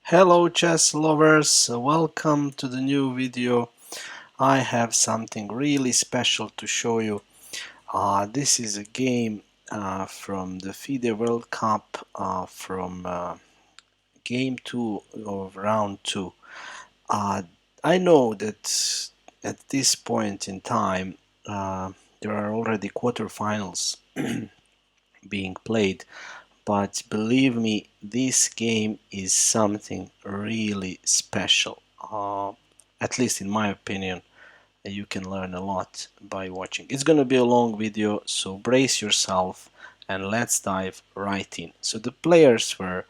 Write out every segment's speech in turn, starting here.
Hello chess lovers, welcome to the new video. I have something really special to show you. This is a game from the FIDE World Cup from game 2 of round 2. I know that at this point in time there are already quarterfinals being played, but believe me, this game is something really special. At least in my opinion, you can learn a lot by watching. It's going to be a long video, so brace yourself and let's dive right in. So the players were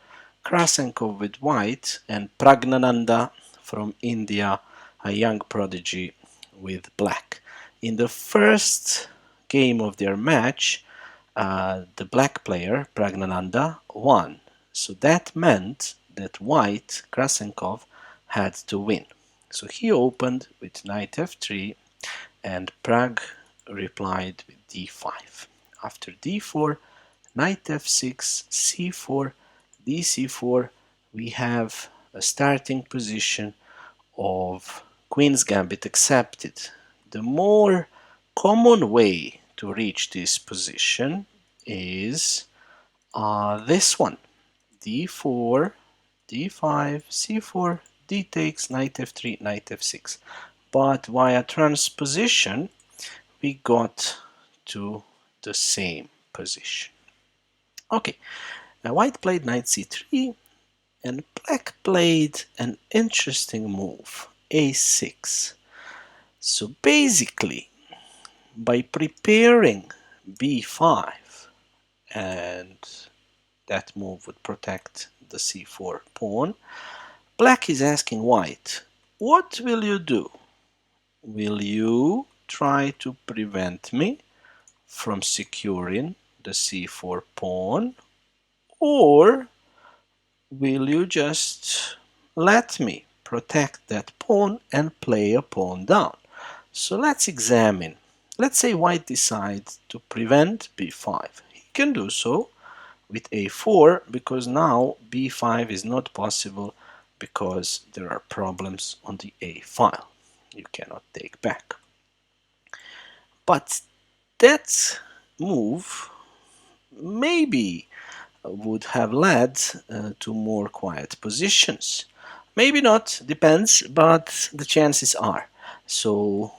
Krasenkow with white and Pragnanandhaa from India, a young prodigy with black. In the first game of their match, the black player, Pragnanandhaa, won. So that meant that white, Krasenkow, had to win. So he opened with knight f3 and Prag replied with d5. After d4, knight f6, c4, dc4, we have a starting position of Queen's Gambit accepted. The more common way to reach this position is this one: d4, d5, c4, d takes, knight f3, knight f6. But via transposition we got to the same position. Okay, now white played knight c3 and black played an interesting move, a6. So basically, by preparing b5, and that move would protect the c4 pawn, black is asking white, what will you do? Will you try to prevent me from securing the c4 pawn, or will you just let me protect that pawn and play a pawn down? So let's examine. Let's say white decides to prevent b5. He can do so with a4 because now b5 is not possible because there are problems on the a file. You cannot take back. But that move maybe would have led to more quiet positions. Maybe not, depends, but the chances are. So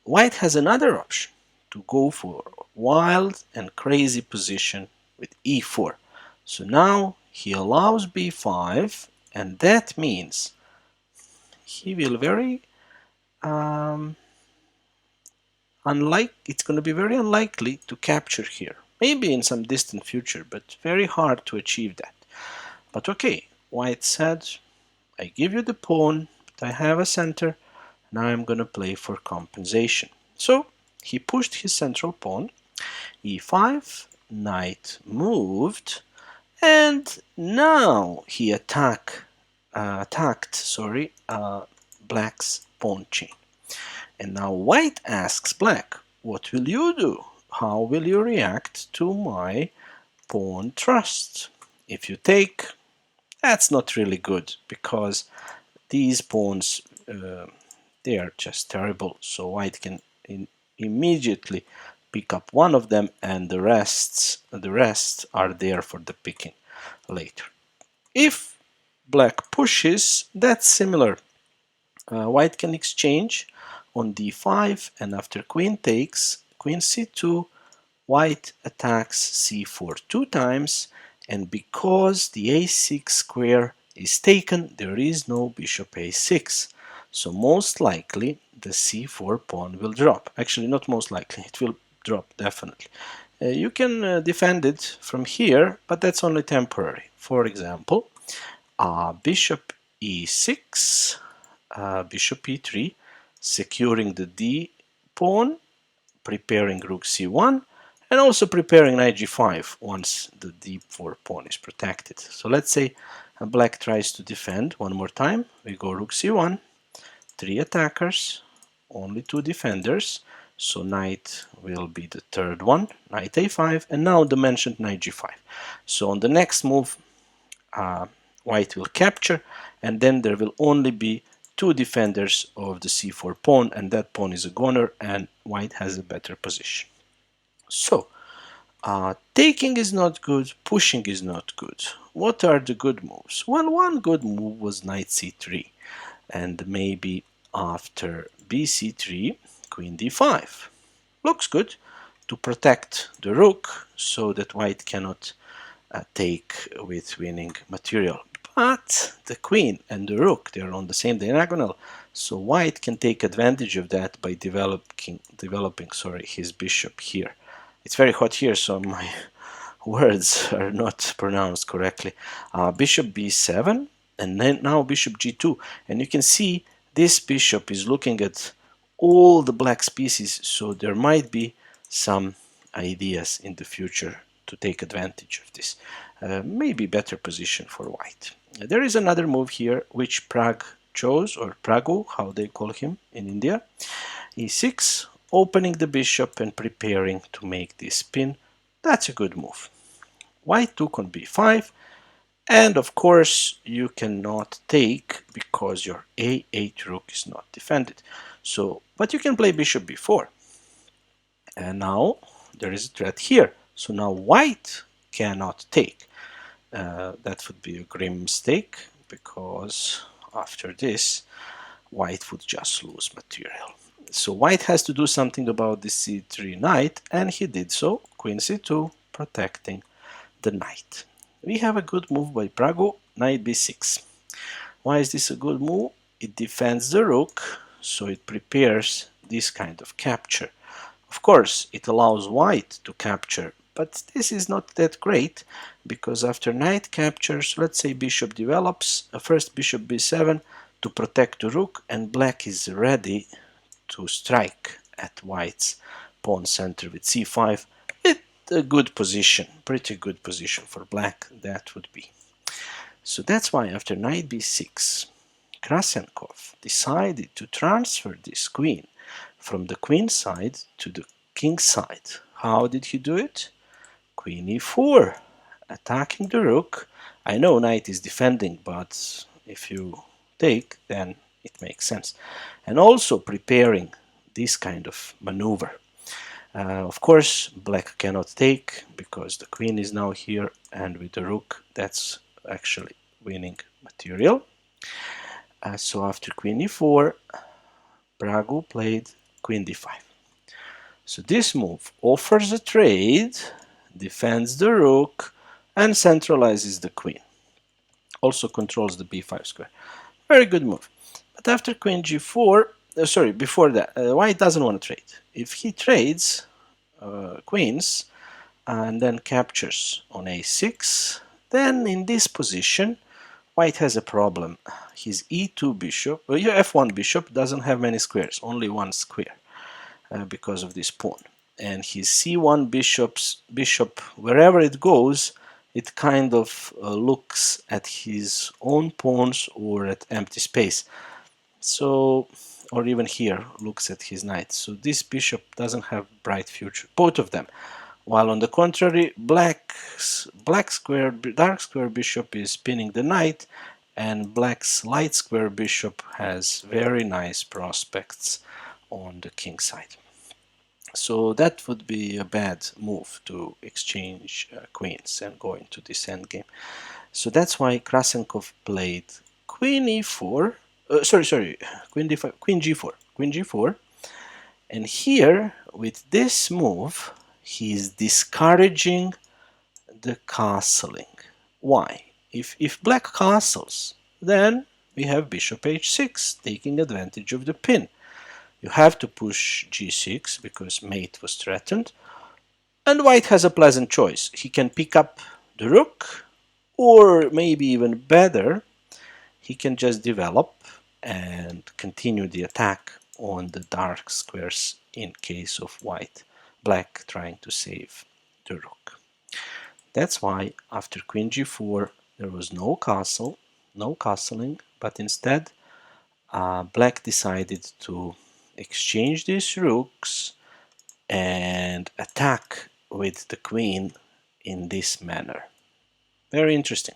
white has another option to go for a wild and crazy position with e4. So now he allows b5, and that means he will it's going to be very unlikely to capture here. Maybe in some distant future, but very hard to achieve that. But okay, white said, I give you the pawn, but I have a center. Now I'm going to play for compensation. So he pushed his central pawn, e5, knight moved, and now he attacked black's pawn chain. And now white asks black, what will you do? How will you react to my pawn thrust? If you take, that's not really good because these pawns, they are just terrible. So white can immediately pick up one of them, and the rest are there for the picking later. If black pushes, that's similar. White can exchange on d5, and after queen takes, queen c2, white attacks c4 two times, and because the a6 square is taken, there is no bishop a6. So most likely the c4 pawn will drop. Actually, not most likely, it will drop definitely. You can defend it from here, but that's only temporary. For example, bishop e6, bishop e3, securing the d pawn, preparing rook c1, and also preparing knight g5 once the d4 pawn is protected. So let's say black tries to defend one more time. We go rook c1, 3 attackers, only 2 defenders, so knight will be the third one, knight a5, and now the mentioned knight g5. So on the next move, white will capture, and then there will only be two defenders of the c4 pawn, and that pawn is a goner, and white has a better position. So taking is not good, pushing is not good. What are the good moves? Well, one good move was knight c3, and maybe after bc3, queen d5. Looks good to protect the rook so that white cannot take with winning material. But the queen and the rook, they're on the same diagonal, so white can take advantage of that by developing his bishop here. It's very hot here, so my words are not pronounced correctly. Bishop b7, and then now bishop g2, and you can see this bishop is looking at all the black pieces, so there might be some ideas in the future to take advantage of this. Maybe better position for white. There is another move here which Prag chose, or Pragu, how they call him in India. e6, opening the bishop and preparing to make this pin. That's a good move. White took on b5, and of course you cannot take because your a8 rook is not defended. So, but you can play bishop b4. And now there is a threat here. So now white cannot take. That would be a grim mistake, because after this white would just lose material. So white has to do something about this c3 knight, and he did so. Queen c2, protecting the knight. We have a good move by Pragu, knight b6. Why is this a good move? It defends the rook, so it prepares this kind of capture. Of course, it allows white to capture, but this is not that great, because after knight captures, let's say bishop develops, first bishop b7 to protect the rook, and black is ready to strike at white's pawn center with c5. It's a good position, pretty good position for black, that would be. So that's why after knight b6, Krasenkow decided to transfer this queen from the queen side to the king side. How did he do it? Queen e4, attacking the rook. I know knight is defending, but if you take, then it makes sense. And also preparing this kind of maneuver. Of course, black cannot take because the queen is now here, and with the rook, that's actually winning material. So after queen e4, Pragu played queen d5. So this move offers a trade, defends the rook, and centralizes the queen. Also controls the b5 square. Very good move. But after queen g4, before that, white doesn't want to trade. If he trades queens and then captures on a6, then in this position, white has a problem. His e2 bishop, f1 bishop doesn't have many squares, only one square. Because of this pawn, and his c1 bishop, wherever it goes, it kind of looks at his own pawns or at empty space. So, or even here looks at his knight. So this bishop doesn't have bright future, both of them. While on the contrary, dark square bishop is pinning the knight, and black's light square bishop has very nice prospects on the king side. So that would be a bad move to exchange queens and go into this endgame. So that's why Krasenkow played queen e4, queen d5, queen g4, and here with this move he's discouraging the castling. Why? If black castles, then we have bishop h6 taking advantage of the pin. You have to push g6 because mate was threatened, and white has a pleasant choice. He can pick up the rook, or maybe even better, he can just develop and continue the attack on the dark squares in case of black trying to save the rook. That's why after queen g4 there was no castling, but instead black decided to exchange these rooks and attack with the queen in this manner. Very interesting.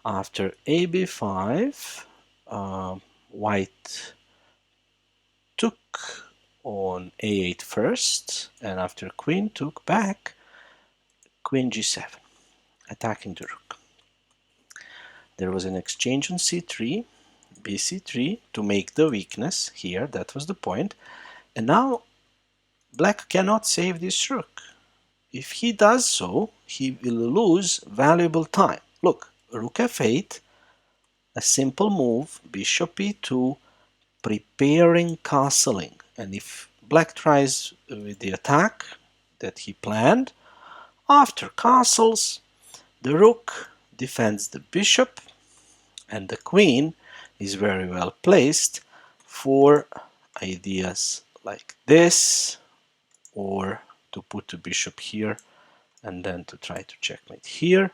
After AB5, white took on A8 first, and after queen took back, queen G7, attacking the rook. There was an exchange on C3, BC3 to make the weakness here, that was the point. And now black cannot save this rook. If he does so, he will lose valuable time. Look, rook f8, a simple move, bishop e2, preparing castling. And if black tries with the attack that he planned, after castles, the rook defends the bishop, and the queen is very well placed for ideas like this, or to put the bishop here and then to try to checkmate here,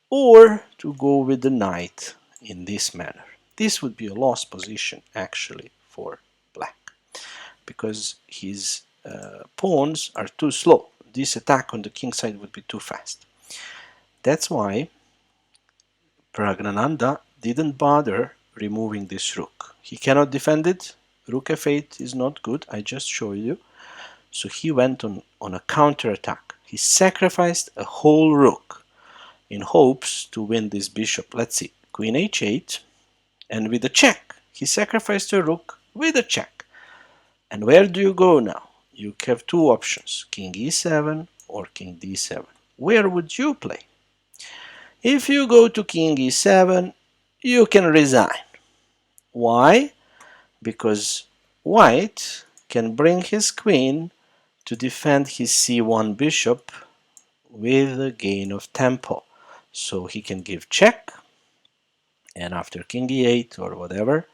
or to go with the knight in this manner. This would be a lost position actually for black, because his pawns are too slow. This attack on the king side would be too fast. That's why Pragnanandhaa didn't bother removing this rook. He cannot defend it. Rook f8 is not good, I just showed you. So he went on a counter-attack. He sacrificed a whole rook in hopes to win this bishop. Let's see, queen h8, and with a check. He sacrificed a rook with a check. And where do you go now? You have two options, king e7 or king d7. Where would you play? If you go to king e7, you can resign. Why? Because white can bring his queen to defend his c1 bishop with a gain of tempo. So he can give check, and after king e8 or whatever,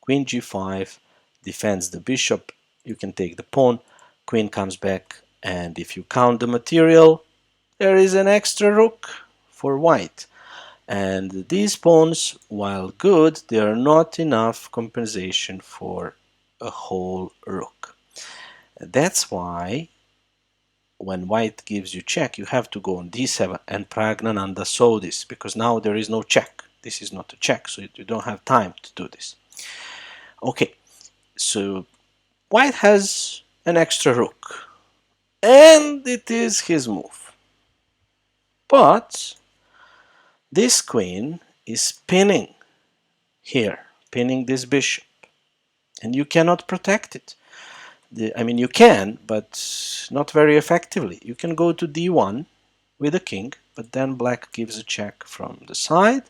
queen g5 defends the bishop. You can take the pawn, queen comes back, and if you count the material, there is an extra rook for white. And these pawns, while good, they are not enough compensation for a whole rook. That's why when white gives you check, you have to go on d7, and Pragnanandhaa saw this, because now there is no check. This is not a check, so you don't have time to do this. Okay, so white has an extra rook, and it is his move. But this queen is pinning here, pinning this bishop, and you cannot protect it. I mean, you can, but not very effectively. You can go to d1 with a king, but then black gives a check from the side,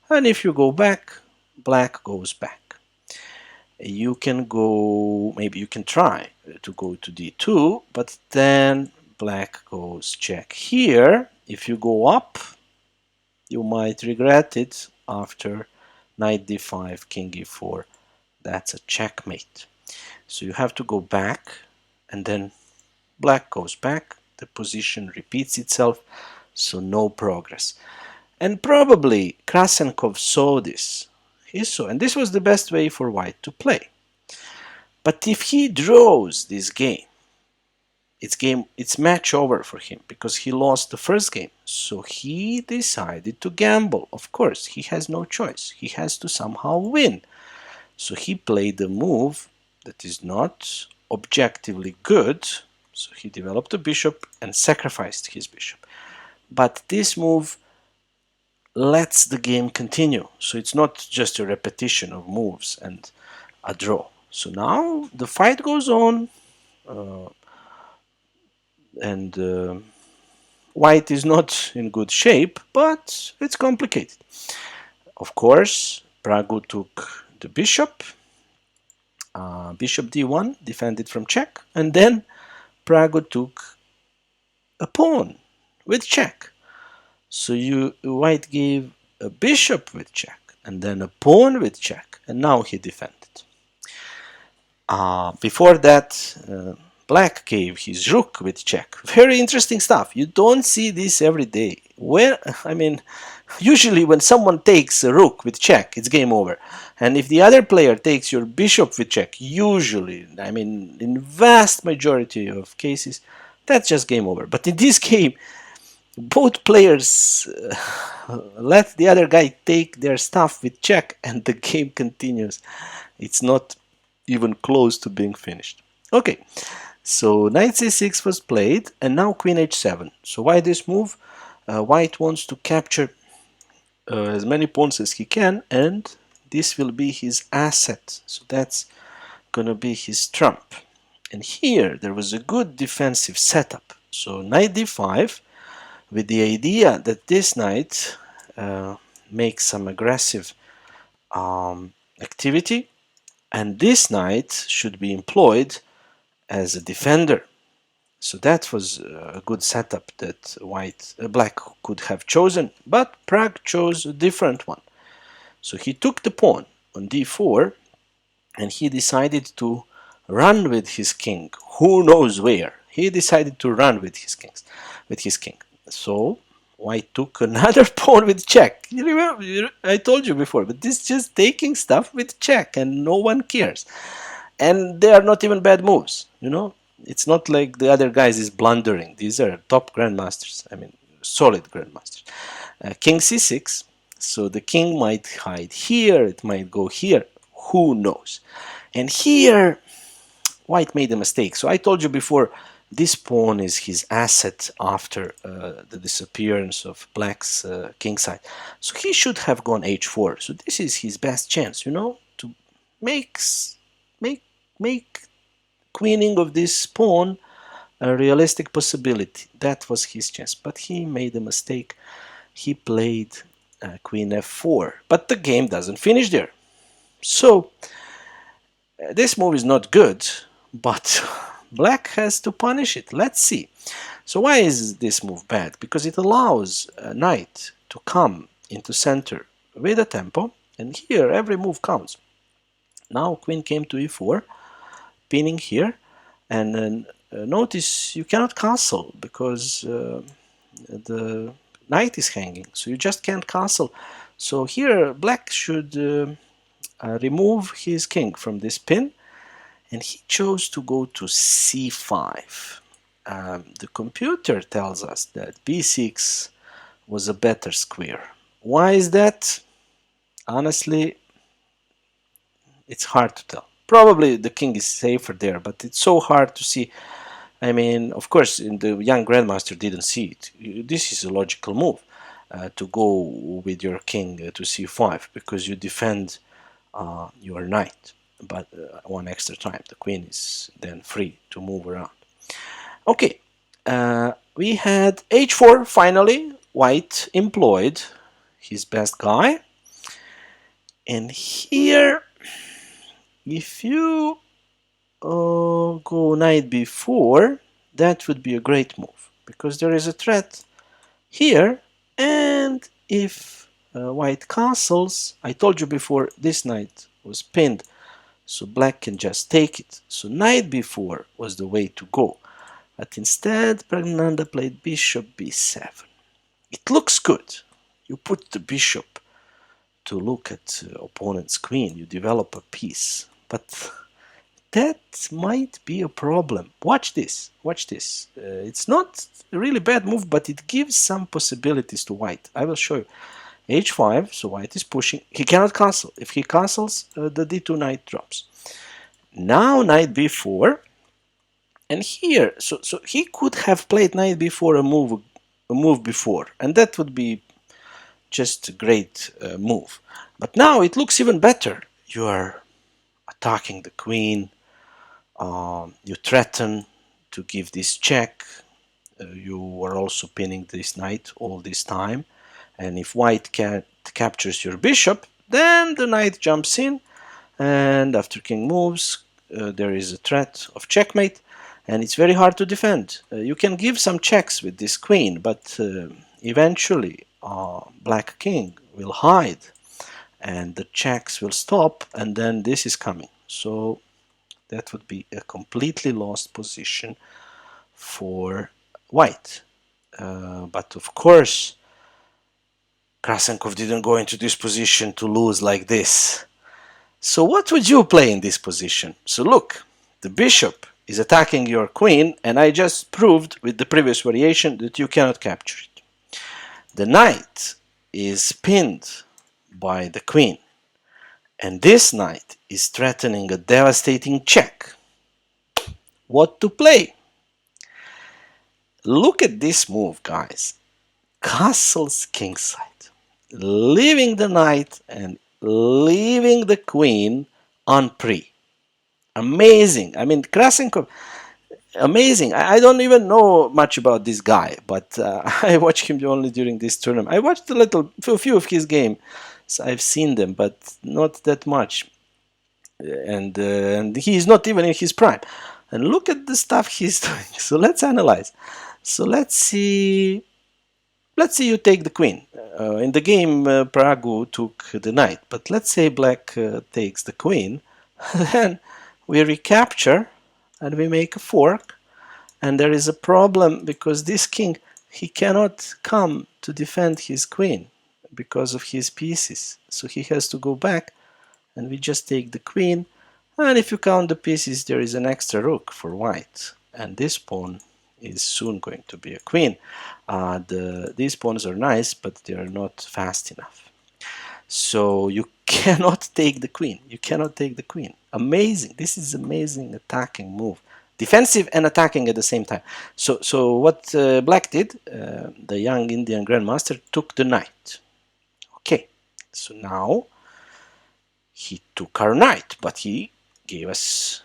and if you go back, black goes back. You can go, maybe you can try to go to d2, but then black goes check here. If you go up, you might regret it after knight d5, king e4. That's a checkmate. So you have to go back, and then black goes back. The position repeats itself, so no progress. And probably Krasenkow saw this. He saw, and this was the best way for white to play. But if he draws this game, it's match over for him, because he lost the first game. So he decided to gamble. Of course, he has no choice. He has to somehow win. So he played a move that is not objectively good. So he developed a bishop and sacrificed his bishop. But this move lets the game continue. So it's not just a repetition of moves and a draw. So now the fight goes on, and white is not in good shape, but it's complicated. Of course, Pragu took the bishop, bishop d1, defended from check, and then Pragu took a pawn with check. So white gave a bishop with check, and then a pawn with check, and now he defended. Before that, black gave his rook with check. Very interesting stuff. You don't see this every day. Usually when someone takes a rook with check, it's game over. And if the other player takes your bishop with check, usually, in vast majority of cases, that's just game over. But in this game, Both players let the other guy take their stuff with check, and the game continues. It's not even close to being finished. Okay, so knight c6 was played, and now queen h7. So why this move? White wants to capture as many pawns as he can, and this will be his asset. So that's gonna be his trump. And here there was a good defensive setup. So knight d5, with the idea that this knight makes some aggressive activity, and this knight should be employed as a defender. So that was a good setup that black could have chosen, but Prag chose a different one. So he took the pawn on d4, and he decided to run with his king. Who knows where? He decided to run with his king. So white took another pawn with check. You remember, I told you before, but this is just taking stuff with check, and no one cares. And they are not even bad moves, you know. It's not like the other guys is blundering. These are top grandmasters. I mean, solid grandmasters. King c6. So the king might hide here. It might go here. Who knows? And here, white made a mistake. So I told you before, this pawn is his asset after the disappearance of black's king side. So he should have gone h4. So this is his best chance, you know, to make queening of this pawn a realistic possibility. That was his chance, but he made a mistake. He played queen f4, but the game doesn't finish there. So this move is not good, but black has to punish it. Let's see. So why is this move bad? Because it allows a knight to come into center with a tempo, and here every move counts. Now queen came to e4, pinning here, and then notice you cannot castle because the knight is hanging, so you just can't castle. So here black should remove his king from this pin, and he chose to go to c5. The computer tells us that b6 was a better square. Why is that? Honestly, it's hard to tell. Probably the king is safer there, but it's so hard to see. I mean, of course, the young grandmaster didn't see it. This is a logical move to go with your king to c5, because you defend your knight, but one extra time. The queen is then free to move around. Okay, we had h4 finally. White employed his best guy. And here, if you go knight b4, that would be a great move, because there is a threat here, and if white castles, I told you before, this knight was pinned, so black can just take it. So knight b4 was the way to go, but instead Pragnanandhaa played bishop b7. It looks good. You put the bishop to look at opponent's queen, you develop a piece, but that might be a problem. Watch this, watch this. It's not a really bad move, but it gives some possibilities to white. I will show you. h5, so white is pushing. He cannot castle. If he castles, the d2 knight drops. Now knight b4, and here, so he could have played knight b4 a move before, and that would be just a great move. But now it looks even better. You are attacking the queen. You threaten to give this check. You are also pinning this knight all this time. And if white captures your bishop, then the knight jumps in. And after king moves, there is a threat of checkmate. And it's very hard to defend. You can give some checks with this queen, but eventually black king will hide. And the checks will stop, and then this is coming. So that would be a completely lost position for white. But of course, Krasenkow didn't go into this position to lose like this. So what would you play in this position? So look, the bishop is attacking your queen, and I just proved with the previous variation that you cannot capture it. The knight is pinned by the queen, and this knight is threatening a devastating check. What to play? Look at this move, guys. Castles kingside, leaving the knight and leaving the queen on pre. Amazing. I mean, Krasenkow, amazing. I don't even know much about this guy, but I watched him only during this tournament. I watched a few of his games. So I've seen them, but not that much. And he's not even in his prime. And look at the stuff he's doing. So let's analyze. So let's see you take the queen. In the game, Pragu took the knight, but let's say black takes the queen. Then we recapture and we make a fork, and there is a problem because this king, he cannot come to defend his queen because of his pieces. So he has to go back, and we just take the queen, and if you count the pieces, there is an extra rook for white, and this pawn is soon going to be a queen. These pawns are nice, but they are not fast enough. So you cannot take the queen. You cannot take the queen. Amazing. This is amazing attacking move. Defensive and attacking at the same time. So what black did, the young Indian grandmaster, took the knight. Okay, so now he took our knight, but he gave us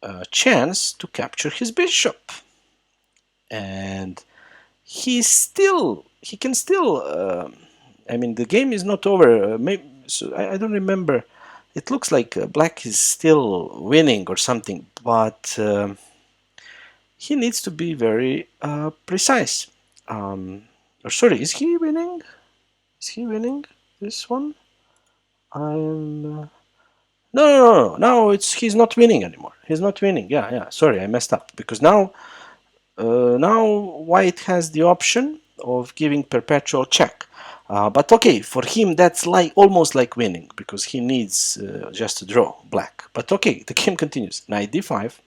a chance to capture his bishop. And he can still, I mean, the game is not over. Maybe, so I don't remember. It looks like black is still winning or something, but he needs to be very precise. Or sorry, is he winning? Is he winning this one? No. Now he's not winning anymore. He's not winning. Yeah. Sorry, I messed up because now white has the option of giving perpetual check. But okay, for him that's almost like winning because he needs just to draw black. But okay, the game continues. Knight d5.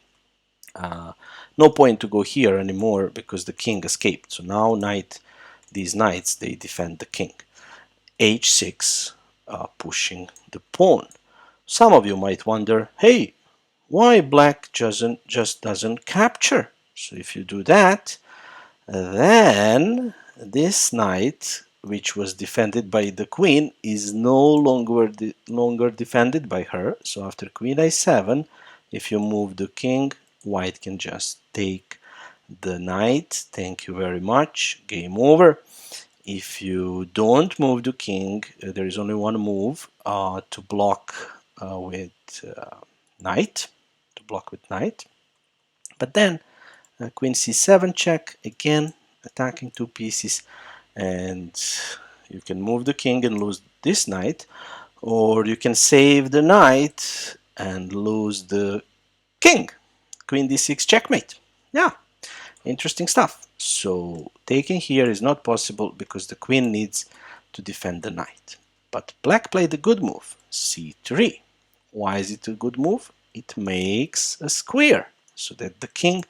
No point to go here anymore because the king escaped. So now these knights, they defend the king. h6, pushing the pawn. Some of you might wonder, hey, why black just doesn't capture? So if you do that, then this knight, which was defended by the queen, is no longer defended by her. So after queen a7, if you move the king, white can just take the knight. Thank you very much. Game over. If you don't move the king, there is only one move to block with knight. But then queen c7 check, again attacking two pieces, and you can move the king and lose this knight, or you can save the knight and lose the king. Queen d6 checkmate. Yeah, interesting stuff. So taking here is not possible because the queen needs to defend the knight. But black played a good move, c3. Why is it a good move? It makes a square so that the king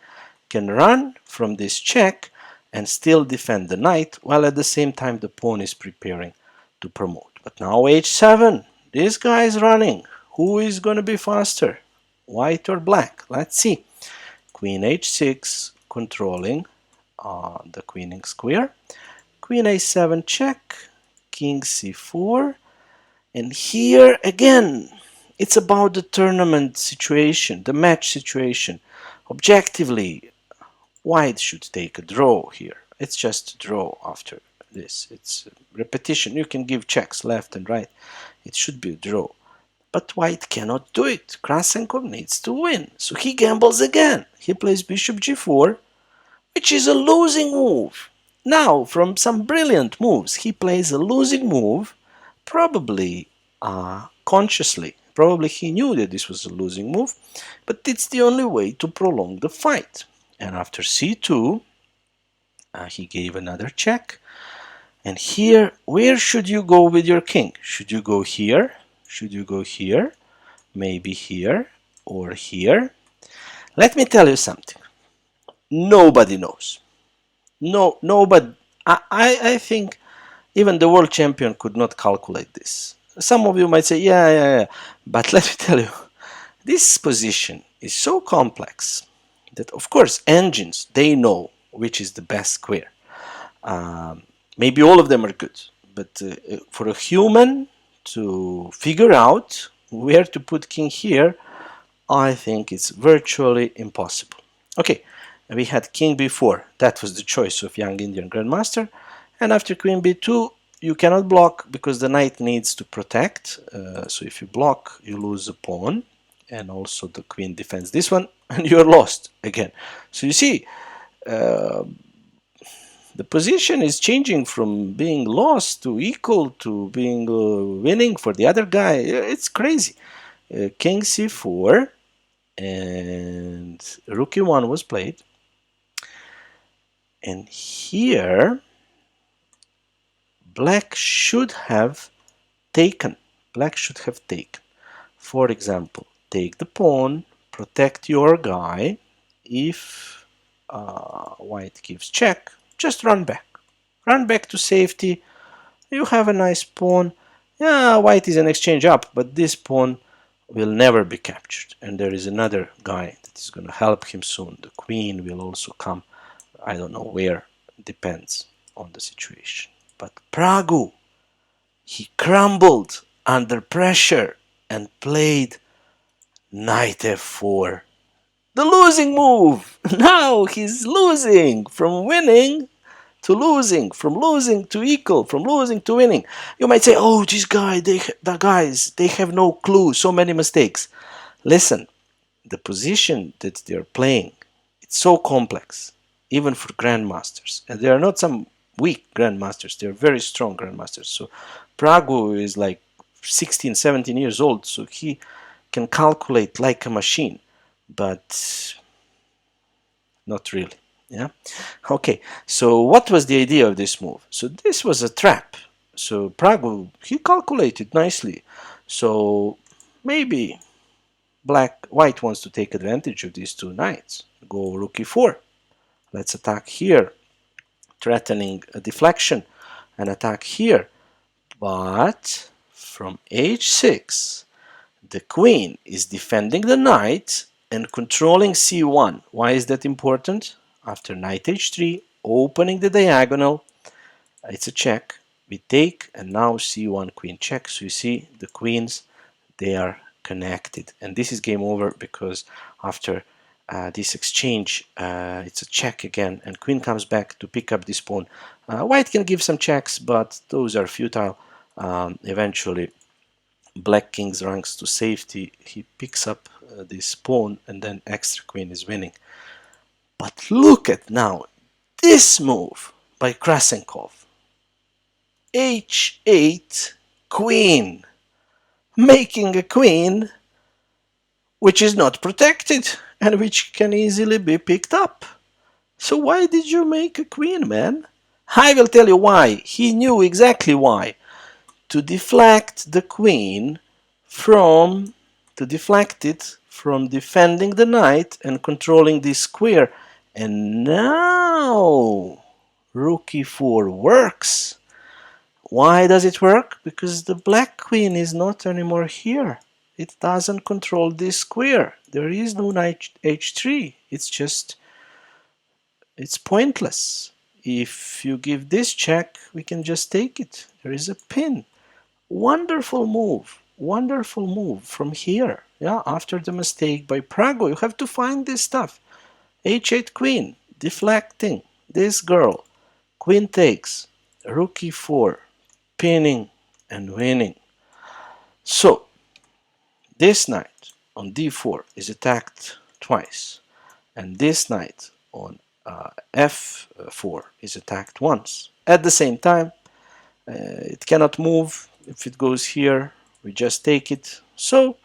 can run from this check and still defend the knight, while at the same time the pawn is preparing to promote. But now h7, this guy is running. Who is going to be faster, white or black? Let's see. Queen h6, controlling the queening square. Queen a7 check, king c4, and here again it's about the tournament situation, the match situation. Objectively, white should take a draw here. It's just a draw after this. It's repetition. You can give checks left and right. It should be a draw. But white cannot do it. Krasenkow needs to win. So he gambles again. He plays bishop g4, which is a losing move. Now, from some brilliant moves, he plays a losing move, probably consciously. Probably he knew that this was a losing move, but it's the only way to prolong the fight. And after c2, he gave another check. And here, where should you go with your king? Should you go here? Should you go here? Maybe here or here? Let me tell you something. Nobody knows. Nobody. I think Even the world champion could not calculate this. Some of you might say, yeah. But let me tell you, this position is so complex that, of course, engines, they know which is the best square. Maybe all of them are good, but for a human to figure out where to put king here, I think it's virtually impossible. Okay, we had king b4. That was the choice of young Indian grandmaster. And after queen b2, you cannot block because the knight needs to protect. So if you block, you lose a pawn. And also the queen defends this one, and you're lost again. So you see, the position is changing from being lost to equal to being winning for the other guy. It's crazy. King c4 and rook e1 was played. And here, black should have taken. Black should have taken. For example, take the pawn, protect your guy. If white gives check, just run back. Run back to safety. You have a nice pawn. Yeah, white is an exchange up, but this pawn will never be captured. And there is another guy that is going to help him soon. The queen will also come. I don't know where. Depends on the situation. But Pragu, he crumbled under pressure and played knight f4. The losing move. Now he's losing from winning to losing, from losing to equal, from losing to winning. You might say, oh, this guy, the guys, they have no clue, so many mistakes. Listen, the position that they're playing, it's so complex, even for grandmasters. And they are not some weak grandmasters, they're very strong grandmasters. So Pragu is like 16, 17 years old, so he can calculate like a machine, but not really. Yeah. Okay. So what was the idea of this move? So this was a trap. So Pragu, he calculated nicely. So maybe white wants to take advantage of these two knights. Go rook e4. Let's attack here, threatening a deflection, and attack here. But from h6, the queen is defending the knight and controlling c1. Why is that important? After knight h3, opening the diagonal, it's a check. We take, and now c1 queen check. So you see the queens, they are connected. And this is game over because after this exchange, it's a check again, and queen comes back to pick up this pawn. White can give some checks, but those are futile. Eventually, black king's ranks to safety. He picks up this pawn, and then extra queen is winning. But look at now this move by Krasenkow. h8 queen, making a queen which is not protected and which can easily be picked up. So why did you make a queen, man? I will tell you why. He knew exactly why. To deflect the queen from defending the knight and controlling this square. And now rook e4 works. Why does it work? Because the black queen is not anymore here. It doesn't control this square. There is no knight h3. It's pointless. If you give this check, we can just take it. There is a pin. Wonderful move from here. Yeah, after the mistake by Pragu, you have to find this stuff. h8 queen, deflecting this girl. Queen takes, rook e4, pinning and winning. So this knight on d4 is attacked twice, and this knight on f4 is attacked once. At the same time, it cannot move. If it goes here, we just take it. So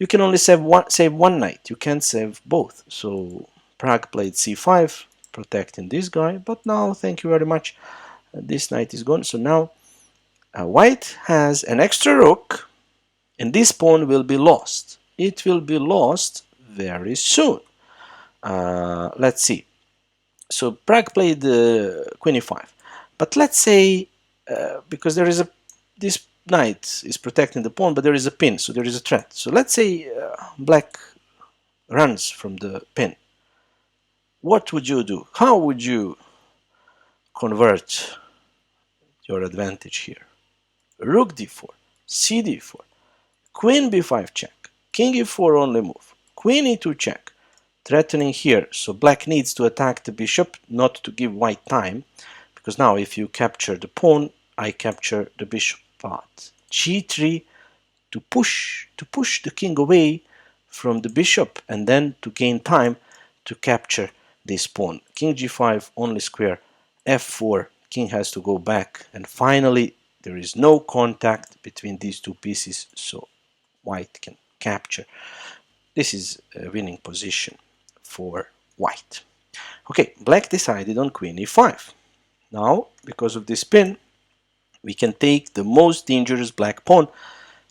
you can only save one knight. You can't save both. So Prague played c5, protecting this guy. But now, thank you very much, this knight is gone. So now white has an extra rook, and this pawn will be lost. It will be lost very soon. Let's see. So Prague played queen e5. But let's say because there is a this knight is protecting the pawn, but there is a pin, so there is a threat. So let's say black runs from the pin. What would you do? How would you convert your advantage here? Rook d4, c d4, queen b5 check, king e4 only move, queen e2 check, threatening here. So black needs to attack the bishop, not to give white time, because now if you capture the pawn, I capture the bishop path. g3 to push the king away from the bishop, and then to gain time to capture this pawn. King g5 only square, f4, king has to go back, and finally there is no contact between these two pieces, so white can capture. This is a winning position for white. Okay, black decided on queen e5. Now, because of this pin, we can take the most dangerous black pawn.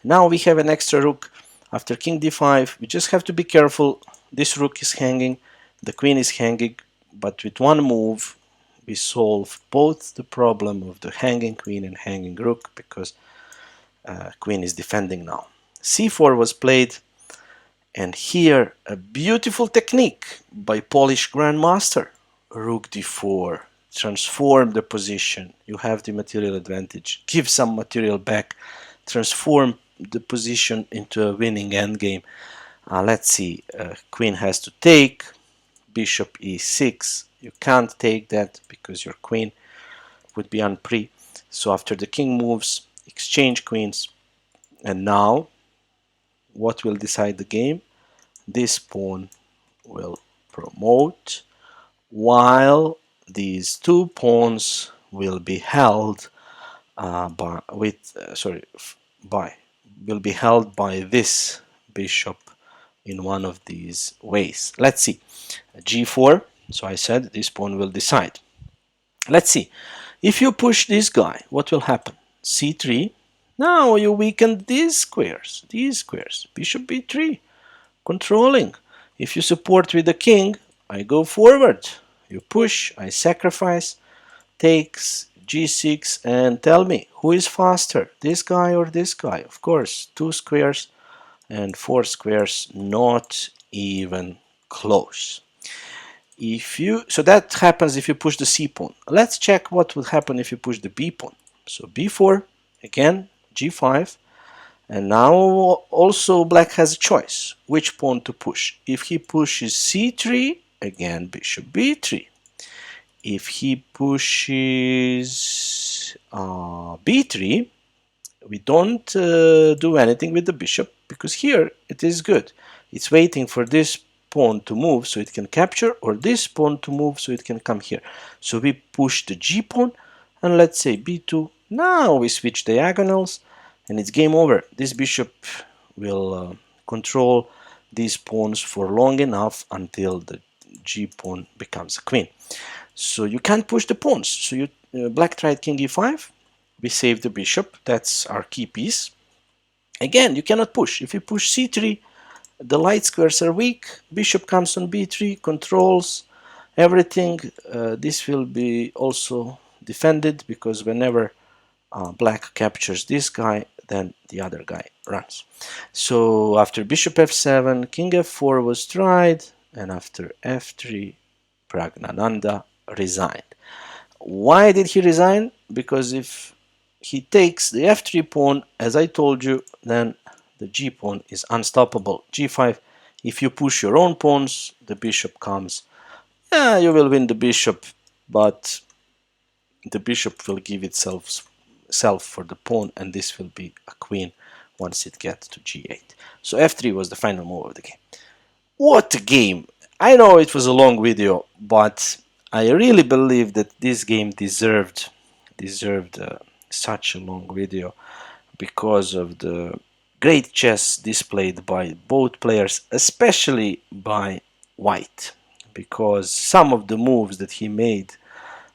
Now we have an extra rook. After king d5, we just have to be careful. This rook is hanging, the queen is hanging, but with one move we solve both the problem of the hanging queen and hanging rook, because queen is defending now. c4 was played, and here a beautiful technique by Polish grandmaster. Rook d4, transform the position. You have the material advantage. Give some material back. Transform the position into a winning endgame. Let's see. Queen has to take. Bishop e6. You can't take that because your queen would be unpre. So after the king moves, exchange queens. And now, what will decide the game? This pawn will promote, while these two pawns will be held will be held by this bishop in one of these ways. Let's see. g4. So I said this pawn will decide. Let's see. If you push this guy, what will happen? c3. Now you weaken these squares. Bishop b3. Controlling. If you support with the king, I go forward. You push, I sacrifice, takes g6, and tell me, who is faster, this guy or this guy? Of course, 2 squares and 4 squares, not even close. So that happens if you push the c pawn. Let's check what would happen if you push the b pawn. So b4, again, g5, and now also black has a choice, which pawn to push. If he pushes c3, again bishop b3. If he pushes b3, we don't do anything with the bishop, because here it is good. It's waiting for this pawn to move so it can capture, or this pawn to move so it can come here. So we push the g pawn, and let's say b2. Now we switch diagonals, and it's game over. This bishop will control these pawns for long enough until the g pawn becomes a queen. So you can't push the pawns. So black tried king e5. We save the bishop. That's our key piece. Again, you cannot push. If you push c3, the light squares are weak. Bishop comes on b3, controls everything. This will be also defended, because whenever black captures this guy, then the other guy runs. So after bishop f7, king f4 was tried, and after f3, Pragnanandhaa resigned. Why did he resign? Because if he takes the f3 pawn, as I told you, then the g pawn is unstoppable. g5, if you push your own pawns, the bishop comes. Yeah, you will win the bishop, but the bishop will give itself for the pawn, and this will be a queen once it gets to g8. So f3 was the final move of the game. What a game! I know it was a long video, but I really believe that this game deserved such a long video, because of the great chess displayed by both players, especially by white, because some of the moves that he made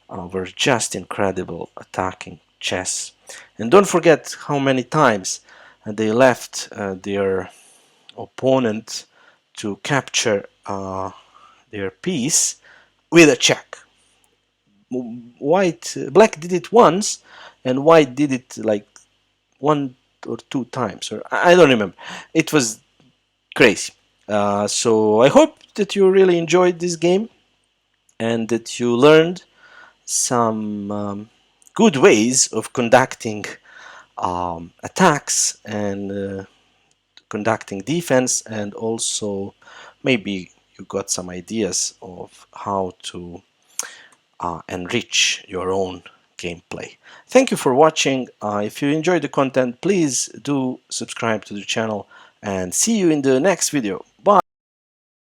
were just incredible attacking chess. And don't forget how many times they left their opponent to capture their piece with a check. Black did it once, and White did it like 1 or 2 times, or I don't remember. It was crazy. So I hope that you really enjoyed this game and that you learned some good ways of conducting attacks and conducting defense, and also maybe you got some ideas of how to enrich your own gameplay. Thank you for watching. If you enjoyed the content, please do subscribe to the channel, and see you in the next video.